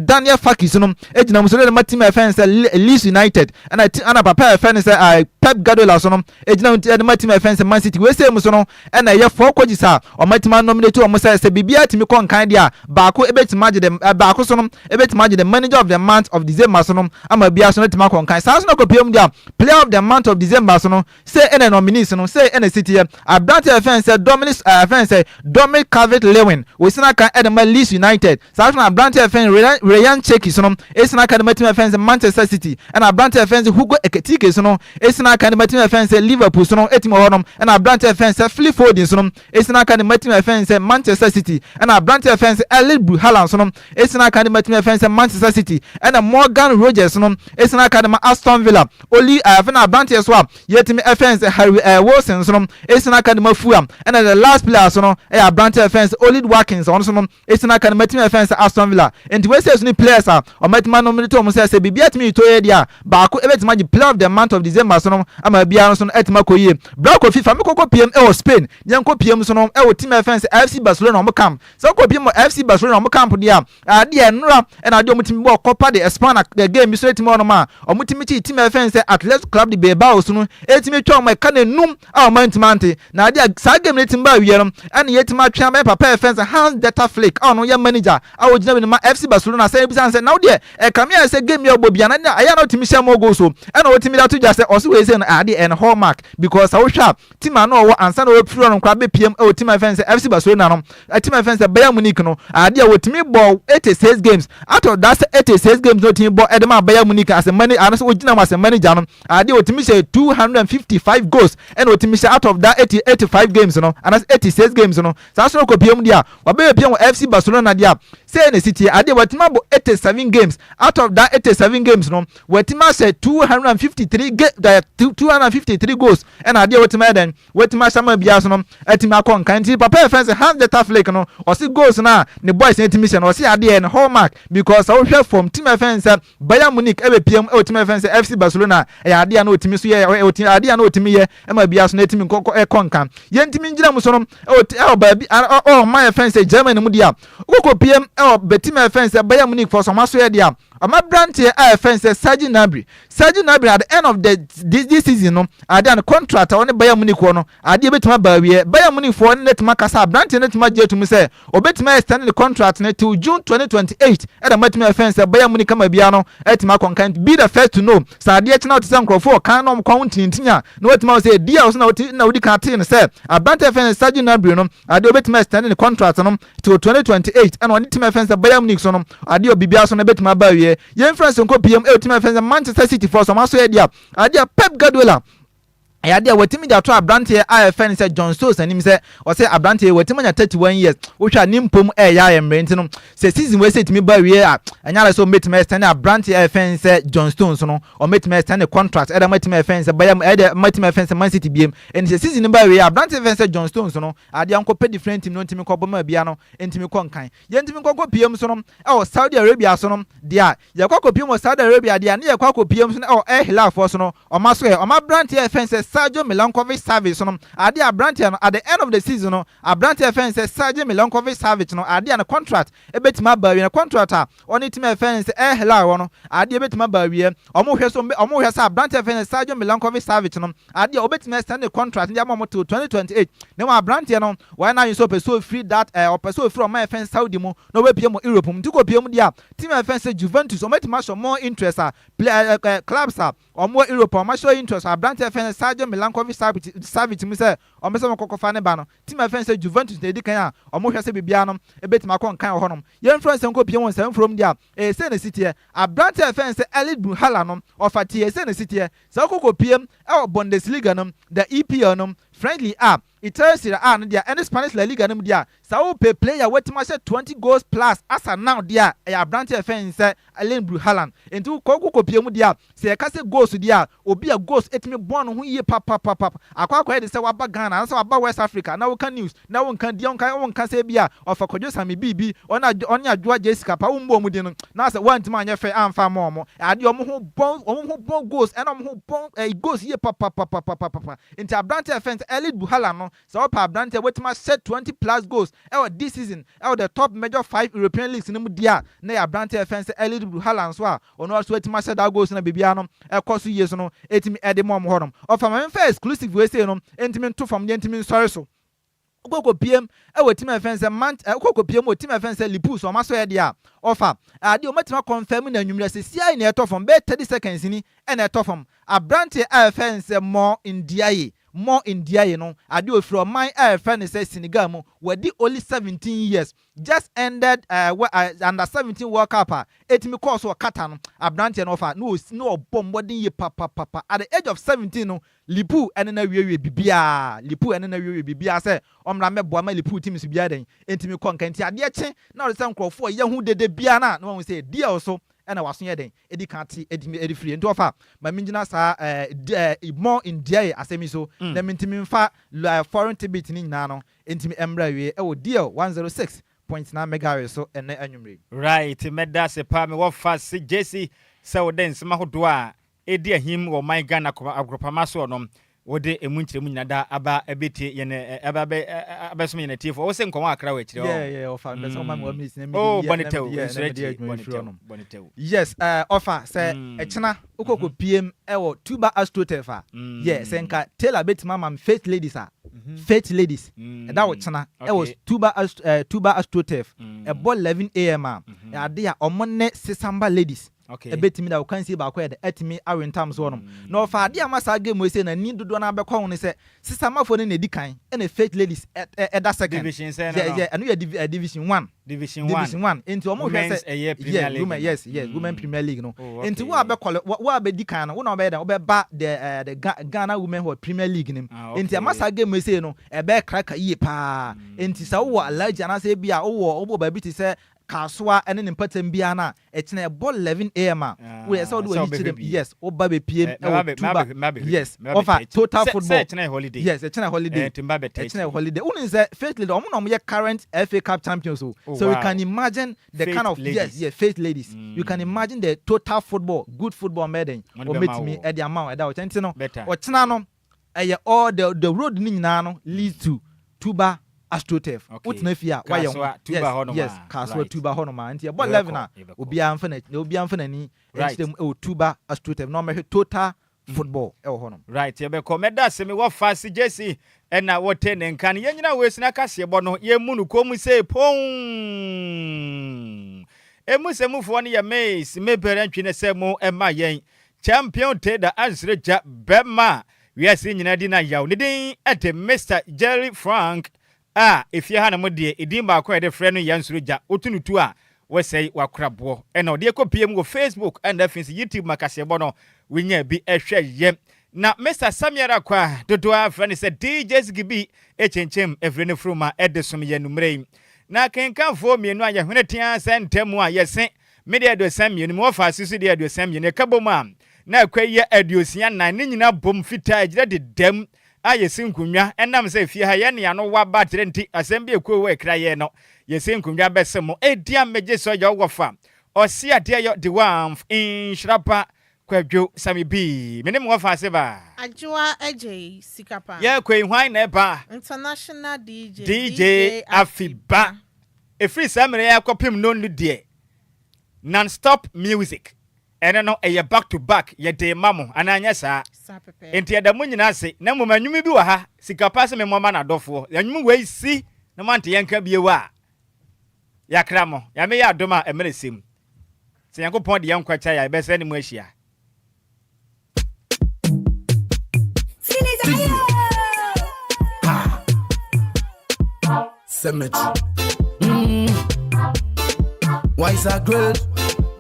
Daniel Faki so no ejina mu so de team offense Leeds United and a papa offense Pep Guardiola so no ejina mu de team offense Man City we say mu so no and a 4 coaches o matima nominate o mo say bibia timi kon kan dia baako ebetima de baako so no ebetima de manager of the month of December so no ama bia so no tima kon kan sa so no ko piem dia player of the month of December so no say any nominees no say any city here Abrante offense Dominic Dominic Calvert-Lewin we sina kan Edema Leeds United sa so na Abrante offense Ryan Cheki so no esina kan team offense Manchester City and Abrante offense Hugo Ekitike so no esina kan team offense Liverpool so no etimo ho no and Abrante offense Philip Foden so no esina kan team offense Manchester City and Abrante offense Erling Haaland so no esina kan team offense Manchester City and Morgan Rogers so no esina kan Aston Villa only Abrante so yetimi offense Harry Wilson so no esina kan Fulham and the last player so no Abrante offense Ollie Watkins on so no esina kan team offense Aston Villa and we say so ni players o metima nominate o say bibia timi to ye dia baako ebetima ji player of the month of December so no ama bia no so no etima koye black FIFA me koko PM Spain nyanko PM so no team offense FC Barcelona o camp so ko PM FC Barcelona o camp dia ade enra and ade o mutimi bo Copa de España the game so etimi no ma o mutimi chi team offense Athletic Club de Bilbao so no etimi twa o ma ka na num a o mantimante na ade sa game ne timba wiye no and yetima twa me papa offense Hans Dieter Flick no ye manager a o gina ma FC Barcelona say bi say now there come here say game your bobia na aya no timi share mo go so and o timi da to just say o so we say no ade and hallmark because I sharp team no wo ansa na wo piro no kwa be PM o team offense FC Barcelona no team offense Bayern Munich no ade a wo timi ball 86 games out of that 86 games no team ball edema Bayern Munich as a manager and so gina as a manager no ade wo timi say 255 goals and wo timi say out of that 85 games no and that's 86 games no so so ko PM dia wa be PM FC Barcelona dia say in the city ade wetima 87 games out of that 87 games no wetima say 253 goals and ade wetima den wetima sama bias no etima kon kanti papa fence have the tough lake no or see goals na the boys etimi se no see ade and hallmark because I will from team fence Bayern Munich ebe PM team fence FC Barcelona ade na otimi so ye ade na otimi ye ema bias na etimi konkan yentimi ngira mu so no baby my fence Germany mu dia ukoko PM betim fence Bayern Munich for some so ye dia ama brand here fence Serge Gnabry at the end of this season no ade an contract on Bayern Munich no ade betuma ba wie Bayern Munich for netuma kasa brand netuma jetum say obetuma extend the contract till June 2028 at the match fence Bayern Munich kama bia no etima konkan be the first to know so ade etina to some crofo kan no kontintia no wetima say dia so na odi kan tin say a brand fence Serge Gnabry no ade obetuma extend the contract no till 2028 and on team fence Bayern Munich so no ade obibia so na betuma ba wie yen France nko PM team fence Manchester City for some so dia ade Pep Guardiola ade watimi da to abrante IFN say John Stones anim say o say abrante watimi nya 31 years wo hwa nimpom ya yemrenti no say season we say timi ba wie anya so metima extend abrante IFN say John Stones no o metima extend contract ade metima IFN say Bayern ade metima IFN say Man City BM and say season ba wie abrante IFN say John Stones no ade anko pe different team no ntimi ko boma bia no ntimi ko nkan ye ntimi ko PM so no Saudi Arabia so no dia ye ko PM Saudi Arabia dia ne ye ko PM so no highlife so no o maso ye o ma abrante IFN say Sergio Milankovic Savic no ade abrante no at the end of the season no abrante fence Sergio Milankovic Savic no ade an contract ebetima ba wi contract oni team fence hela no ade ebetima ba wi omo hwe so abrante fence Sergio Milankovic Savic no ade obetima extend the contract ndi amamo till 2028 na abrante no why now you so pursue free that or pursue from my fence Saudi mo no we pm Europe mo tiko pm dia team fence Juventus ometima show more interest clubs or more Europe or show interest abrante fence Sergio Milankovic Savic mi say o me say mo kokofa ne ba no team fence Juventus dey kan a o mo hwe say bibia no ebetima kon kan ho no ye influence nko pie won say from dia say na city abrante fence Elite Bruhala no ofa tie say na city say kokko pie Bundesliga no the EPL no friendly app Italian Serie A no dia and Spanish La Liga no dia sa wo pay player wetima say 20 goals plus as now dia abrante fence Elite Bruhala enti kokko pie mu dia say ka say goals dia obi a goals etimi bon ho ye papa akwa de say waba Ghana say waba West Africa na wo kan news na wo kan dia won kan say bia of Kwadwo Sammy bibi ona Adjoa Agyei Sikapa wo mbo mu di no na say wantima anya fe amfa mo ade omo ho bon goals and omo ho bon goals ye papa enti abrante fence Elite Bruhala no say wapa abrante wetima set 20 plus goals this season the top major 5 European leagues in mu dia na abrante fence Elite Bruhala so a ono so wetima set that goals na bibia no ekoso years no etimi ede mo honom of my exclusive we say no entimi to from the entimi sorry so ukoko PM team fence ukoko PM team fence Liverpool so maso ye dia offer ade o matima confirm na nwumra se sia na eto from be 30 seconds ni e na eto from abrante fence more in dia you know ade from my fence Senegal mo wadi only 17 years just ended under 17 World Cup etimi course o kata no abrante no offer no bombarding ye papa at the age of 17 no Liverpool ene na wiwe bibia say omra mebo ma Liverpool team so bia den entimi konkanti ade eche na o se nkrofo ye hu dede bia na no say deal so ena waso ye den edi kanti edi free enti ofa ma mingina sa more in dia asemi so na mentimi mfa foreign tibit ni nyina no entimi emra wie deal 106.9 megahertz so ene anwumre right meda se pa me wo fa se Jessy se wo den sma hodo a edi ahim wo my Ghana agropama so no wo de emunkyeremu nyada aba ebeti ye ne aba so ye tiefo wo se nkonwa akra wa kire yeah offer be so ma mo miss na bonitew yes offer say echena ukoko PM Tuba Astroturf yeah say nka Taylor betima mam Faith Ladies Faith Ladies that wo chena Tuba Astroturf ball 11 am ade a omonne Sesamba Ladies ebetimi da kan see ba kwa de etimi awentam so no na ofa ade amasa game we say na ni dodo na be kwa won say Sesamba fo ne na dikan na Faith Ladies da second division say yeah anu ya division 1 enti omo hwe say yes women Premier League no enti wo abekole wo abedikan no wo na be da wo be ba the Ghana Women Premier League nim enti amasa game we say no ebe kraka yi pa enti sa wo alaji na say bia wo ba bi ti say Kaswa and then Patem Biana, it's a ball 11 AM. We saw them. Yes, or Baby PM, yes, offer total football. Holiday. Yes, it's a holiday. It's a holiday. Only is faithfully the current FA Cup champions. So you can imagine the kind of faith ladies. You can imagine the total football, good football meeting. Or meet me at the amount without or Chinano. All the road Ninano leads to Tuba Astrotef. What's Nefia? Why yes, Castle Tuba Honoma, and about 11 will be infinite. There will be infinite. Right, Tuba Astrotef. No matter total football. Right, you be commander. Semi what fast Jessy and now what 10 and can you know where's Nakasi Bono? Ye Munu come say pong. Emus move 1 year maze, me parent in a semo and my yang champion Ted answer Jap Bema. We are seeing Nadina Yawnidin at Mr. Jerry Frank. If you had a modi, it didn't quite a friend Yansuja, Utunutua, we say wa crabbo. And no dear PM go Facebook and the YouTube Macasiabono, we near be a share yem. Now, Mr. Samuel Aqua, the dwarf friend said, DJs gibi, HM, every fruma, Edison Yanumre. Now can come for me, no, ya Hunetians and Temwa, yes, media do Samuel, more fast, Susia do Samuel, a cabo man. Na kweye aduosian na ne nyina bom fita agire de dem ayese nkunwa enam se fie ha ye ne ano wa batere nti asem bi ekwo we kra ye no yese nkunwa besemo edia meje so ya wofa osi ade yo the one in Nhyiraba Kwadwo Sammy B mene mo fa se ba Adjoa Agyei Sikapa ye kwen hwan na ba international DJ Afiba e free samre ya kopim no nu de non-stop music. And no a back to back ye de mamo ananya sa enti adamu nyina se na moma nwumi bi wa ha Sikapa se me moma na dofo nwumi we si na mante yanka biewa ya kramo ya me ya adoma emeresim se yankopon de yankwacha ya be se ne mu ahia Cemetery. Why is that grilled?